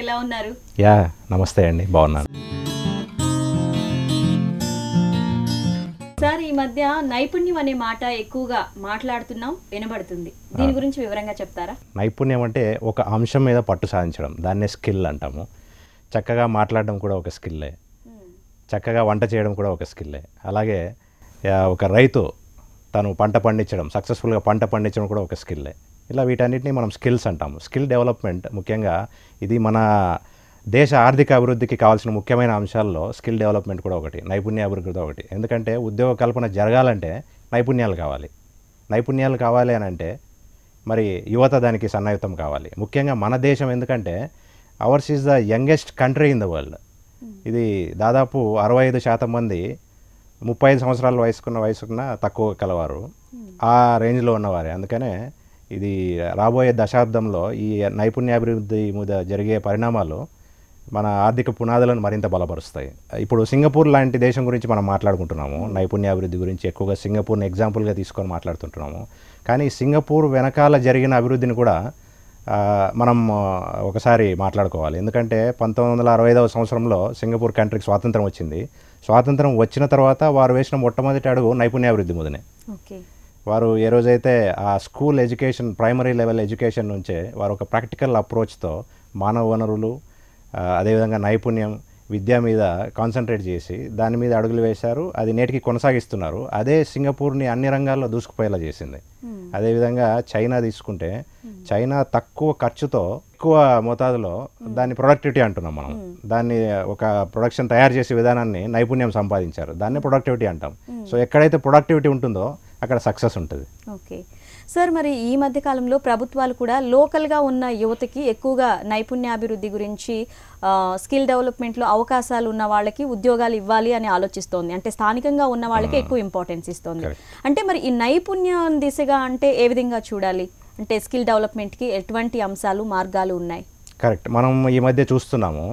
ఎలా ఉన్నారు? యా నమస్తే అండి, బాగున్నాను. సార్, ఈ మధ్య నైపుణ్యం అనే మాట ఎక్కువగా మాట్లాడుతున్నాం, వినబడుతుంది. దీని గురించి వివరంగా చెప్తారా? నైపుణ్యం అంటే ఒక అంశం మీద పట్టు సాధించడం, దాన్నే స్కిల్ అంటాము. చక్కగా మాట్లాడడం కూడా ఒక స్కిల్లే, చక్కగా వంట చేయడం కూడా ఒక స్కిల్లే. అలాగే ఒక రైతు తను పంట పండించడం, సక్సెస్ఫుల్గా పంట పండించడం కూడా ఒక స్కిల్లే. ఇలా వీటన్నిటిని మనం స్కిల్స్ అంటాము. స్కిల్ డెవలప్మెంట్ ముఖ్యంగా ఇది మన దేశ ఆర్థిక అభివృద్ధికి కావాల్సిన ముఖ్యమైన అంశాల్లో స్కిల్ డెవలప్మెంట్ కూడా ఒకటి, నైపుణ్య అభివృద్ధి ఒకటి. ఎందుకంటే ఉద్యోగ కల్పన జరగాలంటే నైపుణ్యాలు కావాలి. నైపుణ్యాలు కావాలి అని అంటే మరి యువత దానికి సన్నాహితం కావాలి. ముఖ్యంగా మన దేశం, ఎందుకంటే hours is the youngest country in the world. ఇది దాదాపు 65% మంది 35 సంవత్సరాల వయసుకున్న తక్కువ కలవారు, ఆ రేంజ్లో ఉన్నవారే. అందుకనే ఇది రాబోయే దశాబ్దంలో ఈ నైపుణ్యాభివృద్ధి మీద జరిగే పరిణామాలు మన ఆర్థిక పునాదులను మరింత బలపరుస్తాయి. ఇప్పుడు సింగపూర్ లాంటి దేశం గురించి మనం మాట్లాడుకుంటున్నాము, నైపుణ్యాభివృద్ధి గురించి ఎక్కువగా సింగపూర్ని ఎగ్జాంపుల్గా తీసుకొని మాట్లాడుతుంటున్నాము. కానీ సింగపూర్ వెనకాల జరిగిన అభివృద్ధిని కూడా మనం ఒకసారి మాట్లాడుకోవాలి. ఎందుకంటే 1965వ సంవత్సరంలో సింగపూర్ కంట్రీకి స్వాతంత్రం వచ్చింది. స్వాతంత్రం వచ్చిన తర్వాత వారు వేసిన మొట్టమొదటి అడుగు నైపుణ్యాభివృద్ధి మీదనే. వారు ఏ రోజైతే ఆ school education, primary level education నుంచే వారు ఒక ప్రాక్టికల్ అప్రోచ్తో మానవ వనరులు, అదేవిధంగా నైపుణ్యం, విద్య మీద కాన్సన్ట్రేట్ చేసి దాని మీద అడుగులు వేశారు. అది నేటికి కొనసాగిస్తున్నారు. అదే సింగపూర్ని అన్ని రంగాల్లో దూసుకుపోయేలా చేసింది. అదేవిధంగా చైనా తీసుకుంటే, చైనా తక్కువ ఖర్చుతో ఎక్కువ మోతాదులో దాన్ని ప్రొడక్టివిటీ అంటున్నాం మనం. దాన్ని ఒక ప్రొడక్షన్ తయారు చేసే విధానాన్ని నైపుణ్యం సంపాదించారు. దాన్ని ప్రొడక్టివిటీ అంటాం. సో ఎక్కడైతే ప్రొడక్టివిటీ ఉంటుందో అక్కడ సక్సెస్ ఉంటుంది. ఓకే సార్, మరి ఈ మధ్య కాలంలో ప్రభుత్వాలు కూడా లోకల్గా ఉన్న యువతకి ఎక్కువగా నైపుణ్యాభివృద్ధి గురించి, స్కిల్ డెవలప్మెంట్లో అవకాశాలు ఉన్న వాళ్ళకి ఉద్యోగాలు ఇవ్వాలి అని ఆలోచిస్తోంది. అంటే స్థానికంగా ఉన్న వాళ్ళకి ఎక్కువ ఇంపార్టెన్స్ ఇస్తోంది. అంటే మరి ఈ నైపుణ్యం దిశగా అంటే ఏ విధంగా చూడాలి? అంటే స్కిల్ డెవలప్మెంట్కి ఎటువంటి అంశాలు, మార్గాలు ఉన్నాయి? కరెక్ట్. మనం ఈ మధ్య చూస్తున్నాము,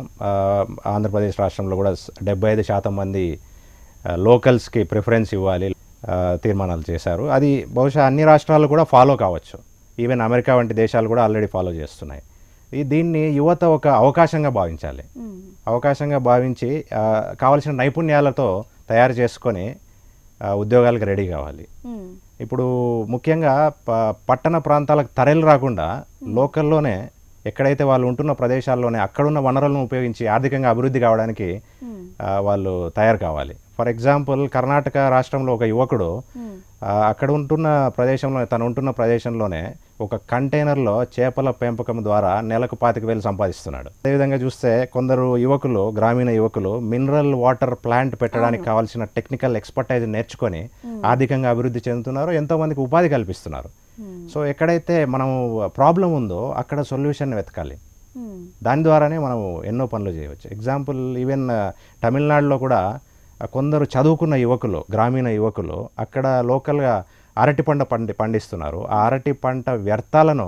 ఆంధ్రప్రదేశ్ రాష్ట్రంలో కూడా 75% మంది లోకల్స్కి ప్రిఫరెన్స్ ఇవ్వాలి తీర్మానాలు చేశారు. అది బహుశా అన్ని రాష్ట్రాలు కూడా ఫాలో కావచ్చు. ఈవెన్ అమెరికా వంటి దేశాలు కూడా ఆల్రెడీ ఫాలో చేస్తున్నాయి. దీన్ని యువత ఒక అవకాశంగా భావించాలి. అవకాశంగా భావించి కావలసిన నైపుణ్యాలతో తయారు చేసుకొని ఉద్యోగాలకు రెడీ కావాలి. ఇప్పుడు ముఖ్యంగా పట్టణ ప్రాంతాలకు తరలి రాకుండా లోకల్లోనే, ఎక్కడైతే వాళ్ళు ఉంటున్న ప్రదేశాల్లోనే అక్కడున్న వనరులను ఉపయోగించి ఆర్థికంగా అభివృద్ధి కావడానికి వాళ్ళు తయారు కావాలి. ఫర్ ఎగ్జాంపుల్, కర్ణాటక రాష్ట్రంలో ఒక యువకుడు అక్కడ ఉంటున్న ప్రదేశంలో, తను ఉంటున్న ప్రదేశంలోనే ఒక కంటైనర్లో చేపల పెంపకం ద్వారా నెలకు 25,000 సంపాదిస్తున్నాడు. అదేవిధంగా చూస్తే కొందరు యువకులు, గ్రామీణ యువకులు మినరల్ వాటర్ ప్లాంట్ పెట్టడానికి కావాల్సిన టెక్నికల్ ఎక్స్పర్టైజ్ నేర్చుకొని ఆర్థికంగా అభివృద్ధి చెందుతున్నారు, ఎంతోమందికి ఉపాధి కల్పిస్తున్నారు. సో ఎక్కడైతే మనం ప్రాబ్లం ఉందో అక్కడ సొల్యూషన్ వెతకాలి. దాని ద్వారానే మనం ఎన్నో పనులు చేయవచ్చు. ఎగ్జాంపుల్, ఈవెన్ తమిళనాడులో కూడా కొందరు చదువుకున్న యువకులు, గ్రామీణ యువకులు అక్కడ లోకల్గా అరటి పంట పండిస్తున్నారు. ఆ అరటి పంట వ్యర్థాలను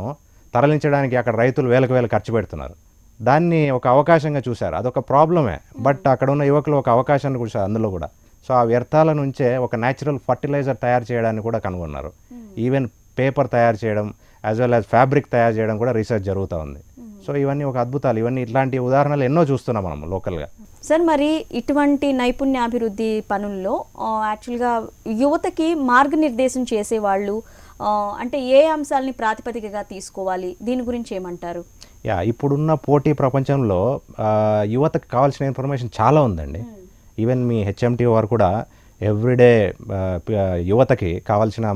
తరలించడానికి అక్కడ రైతులు వేలకు ఖర్చు పెడుతున్నారు. దాన్ని ఒక అవకాశంగా చూశారు. అదొక ప్రాబ్లమే, బట్ అక్కడ ఉన్న యువకులు ఒక అవకాశాన్ని చూశారు అందులో కూడా. సో ఆ వ్యర్థాల నుంచే ఒక న్యాచురల్ ఫర్టిలైజర్ తయారు చేయడానికి కూడా కనుగొన్నారు. ఈవెన్ పేపర్ తయారు చేయడం, యాజ్ వెల్ యాజ్ ఫ్యాబ్రిక్ తయారు చేయడం కూడా రీసెర్చ్ జరుగుతూ ఉంది. సో ఇవన్నీ ఒక అద్భుతాలు. ఇవన్నీ ఇట్లాంటి ఉదాహరణలు ఎన్నో చూస్తున్నాం మనం లోకల్గా. సార్, మరి ఇటువంటి నైపుణ్యాభివృద్ధి పనుల్లో యాక్చువల్గా యువతకి మార్గనిర్దేశం చేసేవాళ్ళు అంటే ఏ అంశాలని ప్రాతిపదికగా తీసుకోవాలి? దీని గురించి ఏమంటారు? ఇప్పుడున్న పోటీ ప్రపంచంలో యువతకు కావాల్సిన ఇన్ఫర్మేషన్ చాలా ఉందండి. ఈవెన్ మీ హెచ్ఎంటీ వారు కూడా ఎవ్రీడే యువతకి కావాల్సిన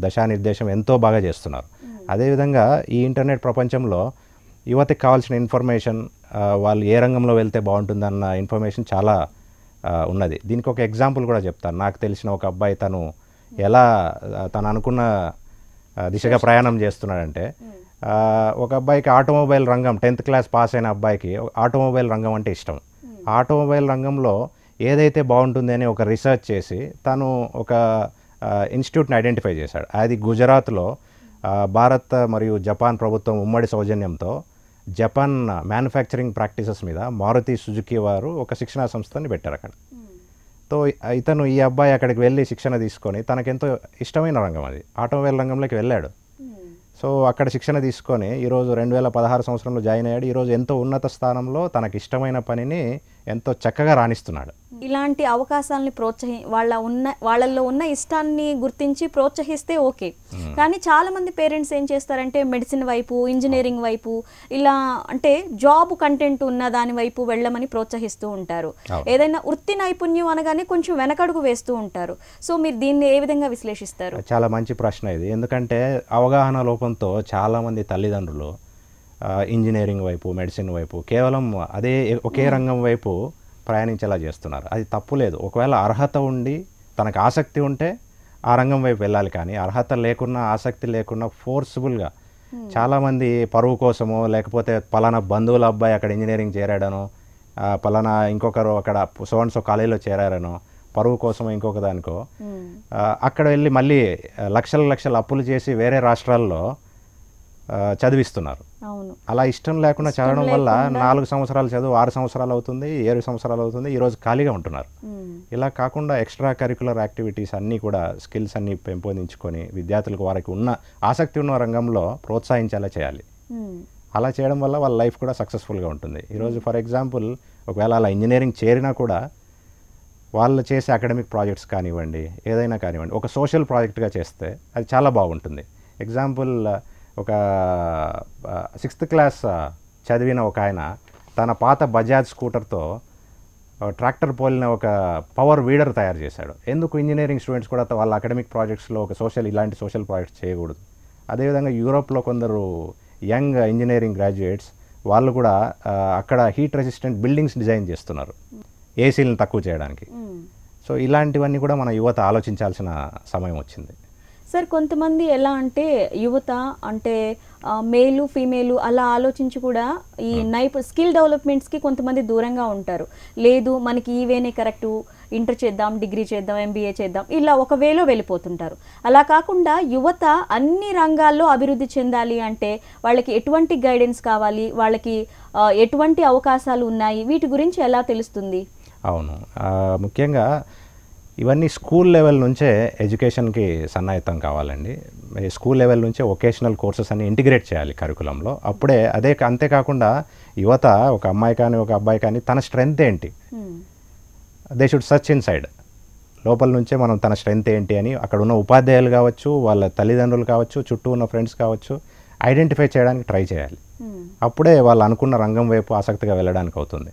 దశానిర్దేశం ఎంతో బాగా చేస్తున్నారు. అదేవిధంగా ఈ ఇంటర్నెట్ ప్రపంచంలో యువతకి కావాల్సిన ఇన్ఫర్మేషన్, వాళ్ళు ఏ రంగంలో వెళ్తే బాగుంటుందన్న ఇన్ఫర్మేషన్ చాలా ఉన్నది. దీనికి ఒక ఎగ్జాంపుల్ కూడా చెప్తాను. నాకు తెలిసిన ఒక అబ్బాయి తను అనుకున్న దిశగా ప్రయాణం చేస్తున్నాడంటే, ఒక అబ్బాయికి ఆటోమొబైల్ రంగం, 10th క్లాస్ పాస్ అయిన అబ్బాయికి ఆటోమొబైల్ రంగం అంటే ఇష్టం. ఆటోమొబైల్ రంగంలో ఏదైతే బాగుంటుంది అని ఒక రీసెర్చ్ చేసి తను ఒక ఇన్స్టిట్యూట్ని ఐడెంటిఫై చేశాడు. అది గుజరాత్లో భారత్ మరియు జపాన్ ప్రభుత్వం ఉమ్మడి సౌజన్యంతో జపాన్ మ్యానుఫ్యాక్చరింగ్ ప్రాక్టీసెస్ మీద మారుతి సుజుకి వారు ఒక శిక్షణా సంస్థని పెట్టారు అక్కడ. తో ఈ అబ్బాయి అక్కడికి వెళ్ళి శిక్షణ తీసుకొని తనకెంతో ఇష్టమైన రంగం అది, ఆటోమొబైల్ రంగంలోకి వెళ్ళాడు. సో అక్కడ శిక్షణ తీసుకొని ఈరోజు 2016 సంవత్సరంలో జాయిన్ అయ్యాడు. ఈరోజు ఎంతో ఉన్నత స్థానంలో తనకి ఇష్టమైన పనిని ఎంతో చక్కగా రాణిస్తున్నాడు. ఇలాంటి అవకాశాలని వాళ్ళల్లో ఉన్న ఇష్టాన్ని గుర్తించి ప్రోత్సహిస్తే ఓకే. కానీ చాలా మంది పేరెంట్స్ ఏం చేస్తారంటే మెడిసిన్ వైపు, ఇంజనీరింగ్ వైపు, ఇలా అంటే జాబ్ కంటెంట్ ఉన్న దాని వైపు వెళ్ళమని ప్రోత్సహిస్తూ ఉంటారు. ఏదైనా వృత్తి నైపుణ్యం అనగానే కొంచెం వెనకడుగు వేస్తూ ఉంటారు. సో మీరు దీన్ని ఏ విధంగా విశ్లేషిస్తారు? చాలా మంచి ప్రశ్న ఇది. ఎందుకంటే అవగాహన లోపంతో చాలామంది తల్లిదండ్రులు ఇంజనీరింగ్ వైపు, మెడిసిన్ వైపు కేవలం ఒకే రంగం వైపు ప్రయాణించేలా చేస్తున్నారు. అది తప్పులేదు. ఒకవేళ అర్హత ఉండి తనకు ఆసక్తి ఉంటే ఆ రంగం వైపు వెళ్ళాలి. కానీ అర్హత లేకున్నా, ఆసక్తి లేకున్నా ఫోర్స్ఫుల్గా చాలామంది పరువు కోసమో, లేకపోతే పలానా బంధువుల అబ్బాయి అక్కడ ఇంజనీరింగ్ చేరాడనో, పలానా ఇంకొకరు అక్కడ సో కాలేజీలో చేరారనో, పరువు కోసమో ఇంకొక దానికో అక్కడ వెళ్ళి మళ్ళీ లక్షల అప్పులు చేసి వేరే రాష్ట్రాల్లో చదివిస్తున్నారు. అలా ఇష్టం లేకుండా చదవడం వల్ల 4 సంవత్సరాలు చదువు 6 సంవత్సరాలు అవుతుంది, 7 సంవత్సరాలు అవుతుంది, ఈరోజు ఖాళీగా ఉంటున్నారు. ఇలా కాకుండా ఎక్స్ట్రా కరికులర్ యాక్టివిటీస్ అన్నీ కూడా, స్కిల్స్ అన్నీ పెంపొందించుకొని విద్యార్థులకు వారికి ఉన్న ఆసక్తి ఉన్న రంగంలో ప్రోత్సహించేలా చేయాలి. అలా చేయడం వల్ల వాళ్ళ లైఫ్ కూడా సక్సెస్ఫుల్గా ఉంటుంది. ఈరోజు ఫర్ ఎగ్జాంపుల్ ఒకవేళ అలా ఇంజనీరింగ్ చేరినా కూడా వాళ్ళు చేసే అకాడమిక్ ప్రాజెక్ట్స్ కానివ్వండి, ఏదైనా కానివ్వండి, ఒక సోషల్ ప్రాజెక్ట్గా చేస్తే అది చాలా బాగుంటుంది. ఎగ్జాంపుల్ ఒక 6th క్లాస్ చదివిన ఒక ఆయన తన పాత బజాజ్ స్కూటర్తో ట్రాక్టర్ పోలిన ఒక పవర్ వీడర్ తయారు చేశాడు. ఎందుకు ఇంజనీరింగ్ స్టూడెంట్స్ కూడా వాళ్ళ అకాడమిక్ ప్రాజెక్ట్స్లో ఇలాంటి సోషల్ ప్రాజెక్ట్స్ చేయకూడదు? అదేవిధంగా యూరోప్లో కొందరు యంగ్ ఇంజనీరింగ్ గ్రాడ్యుయేట్స్ వాళ్ళు కూడా అక్కడ హీట్ రెసిస్టెంట్ బిల్డింగ్స్ డిజైన్ చేస్తున్నారు ఏసీలను తక్కువ చేయడానికి. సో ఇలాంటివన్నీ కూడా మన యువత ఆలోచించాల్సిన సమయం వచ్చింది. సార్ కొంతమంది ఎలా అంటే యువత అంటే మేలు ఫీమేలు అలా ఆలోచించి కూడా ఈ స్కిల్ డెవలప్మెంట్స్కి కొంతమంది దూరంగా ఉంటారు. లేదు మనకి ఈవేనే కరెక్టు, ఇంటర్ చేద్దాం, డిగ్రీ చేద్దాం, ఎంబీఏ చేద్దాం, ఇలా ఒక వేలో వెళ్ళిపోతుంటారు. అలా కాకుండా యువత అన్ని రంగాల్లో అభివృద్ధి చెందాలి అంటే వాళ్ళకి ఎటువంటి గైడెన్స్ కావాలి, వాళ్ళకి ఎటువంటి అవకాశాలు ఉన్నాయి, వీటి గురించి ఎలా తెలుస్తుంది? అవును, ముఖ్యంగా ఇవన్నీ స్కూల్ లెవెల్ నుంచే ఎడ్యుకేషన్కి సన్నాహితం కావాలండి. స్కూల్ లెవెల్ నుంచే వొకేషనల్ కోర్సెస్ అన్ని ఇంటిగ్రేట్ చేయాలి కరికులంలో. అప్పుడే అంతేకాకుండా యువత, ఒక అమ్మాయి కానీ ఒక అబ్బాయి కానీ తన స్ట్రెంగ్త్ ఏంటి, they should search in side. లోపల నుంచే మనం తన స్ట్రెంగ్త్ ఏంటి అని అక్కడ ఉన్న ఉపాధ్యాయులు కావచ్చు, వాళ్ళ తల్లిదండ్రులు కావచ్చు, చుట్టూ ఉన్న ఫ్రెండ్స్ కావచ్చు, ఐడెంటిఫై చేయడానికి ట్రై చేయాలి. అప్పుడే వాళ్ళు అనుకున్న రంగం వైపు ఆసక్తిగా వెళ్ళడానికి అవుతుంది.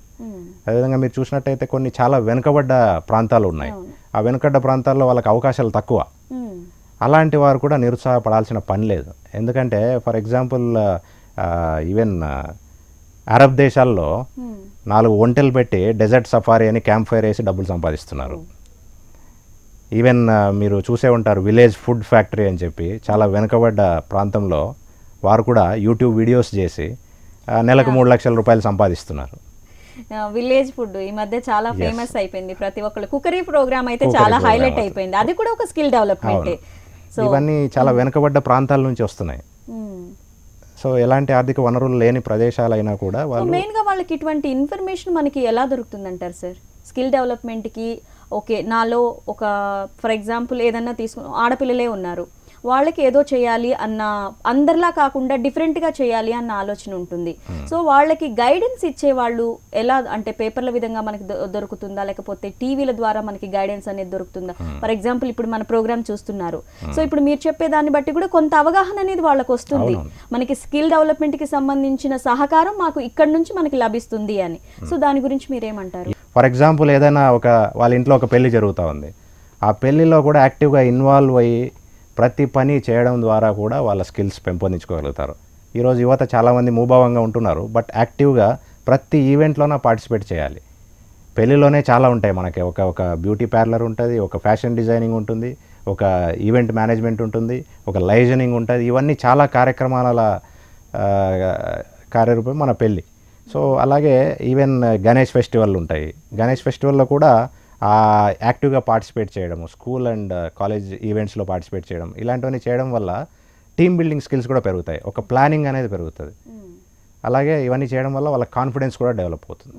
అదేవిధంగా మీరు చూసినట్టయితే కొన్ని చాలా వెనుకబడ్డ ప్రాంతాలు ఉన్నాయి. ఆ వెనుకబడ్డ ప్రాంతాల్లో వాళ్ళకి అవకాశాలు తక్కువ. అలాంటి వారు కూడా నిరుత్సాహపడాల్సిన పని లేదు. ఎందుకంటే ఫర్ ఎగ్జాంపుల్ ఈవెన్ అరబ్ దేశాల్లో 4 ఒంటెలు పెట్టి డెజర్ట్ సఫారీ అని క్యాంప్ ఫైర్ వేసి డబ్బులు సంపాదిస్తున్నారు. ఈవెన్ మీరు చూసే ఉంటారు విలేజ్ ఫుడ్ ఫ్యాక్టరీ అని చెప్పి, చాలా వెనుకబడ్డ ప్రాంతంలో వారు కూడా యూట్యూబ్ వీడియోస్ చేసి నెలకు 3 లక్షల రూపాయలు సంపాదిస్తున్నారు. విలేజ్ ఫుడ్ ఈ మధ్య చాలా ఫేమస్ అయిపోయింది. ప్రతి ఒక్కళ్ళు కుకరీ ప్రోగ్రామ్ అయితే చాలా హైలైట్ అయిపోయింది. అది కూడా ఒక స్కిల్ డెవలప్మెంట్. సో ఇవన్నీ చాలా వెనుకబడ్డ ప్రాంతాల నుంచి వస్తున్నాయి. సో ఎలాంటి ఆర్థిక వనరులు లేని ప్రదేశాలైనా కూడా వాళ్ళు మెయిన్గా వాళ్ళకి ఇటువంటి ఇన్ఫర్మేషన్ మనకి ఎలా దొరుకుతుందంటారు సార్? స్కిల్ డెవలప్మెంట్కి ఓకే, నాలో ఒక ఫర్ ఎగ్జాంపుల్ ఏదన్నా తీసుకుని ఆడపిల్లలే ఉన్నారు, వాళ్ళకి ఏదో చేయాలి అన్న, అందరిలా కాకుండా డిఫరెంట్గా చేయాలి అన్న ఆలోచన ఉంటుంది. సో వాళ్ళకి గైడెన్స్ ఇచ్చేవాళ్ళు ఎలా అంటే పేపర్ల విధంగా మనకి దొరుకుతుందా, లేకపోతే టీవీల ద్వారా మనకి గైడెన్స్ అనేది దొరుకుతుందా? ఫర్ ఎగ్జాంపుల్ ఇప్పుడు మన ప్రోగ్రామ్ చూస్తున్నారు, సో ఇప్పుడు మీరు చెప్పే దాన్ని బట్టి కూడా కొంత అవగాహన అనేది వాళ్ళకి వస్తుంది. మనకి స్కిల్ డెవలప్మెంట్కి సంబంధించిన సహకారం మాకు ఇక్కడ నుంచి మనకి లభిస్తుంది అని. సో దాని గురించి మీరేమంటారు? ఫర్ ఎగ్జాంపుల్ ఏదైనా వాళ్ళ ఇంట్లో ఒక పెళ్లి జరుగుతూ ఉంది, ఆ పెళ్లిలో కూడా యాక్టివ్గా ఇన్వాల్వ్ అయ్యి ప్రతి పని చేయడం ద్వారా కూడా వాళ్ళ స్కిల్స్ పెంపొందించుకోగలుగుతారు. ఈరోజు యువత చాలామంది మూభావంగా ఉంటున్నారు, బట్ యాక్టివ్గా ప్రతి ఈవెంట్లోనే పార్టిసిపేట్ చేయాలి. పెళ్ళిలోనే చాలా ఉంటాయి మనకి, ఒక బ్యూటీ పార్లర్ ఉంటుంది, ఒక ఫ్యాషన్ డిజైనింగ్ ఉంటుంది, ఒక ఈవెంట్ మేనేజ్మెంట్ ఉంటుంది, ఒక లైజనింగ్ ఉంటుంది. ఇవన్నీ చాలా కార్యక్రమాల కార్యరూపం మన పెళ్ళి. సో అలాగే ఈవెన్ గణేష్ ఫెస్టివల్ ఉంటాయి. గణేష్ ఫెస్టివల్లో కూడా యాక్టివ్గా పార్టిసిపేట్ చేయడము, స్కూల్ అండ్ కాలేజ్ ఈవెంట్స్లో పార్టిసిపేట్ చేయడం, ఇలాంటివన్నీ చేయడం వల్ల టీమ్ బిల్డింగ్ స్కిల్స్ కూడా పెరుగుతాయి, ఒక ప్లానింగ్ అనేది పెరుగుతుంది. అలాగే ఇవన్నీ చేయడం వల్ల వాళ్ళ కాన్ఫిడెన్స్ కూడా డెవలప్ అవుతుంది.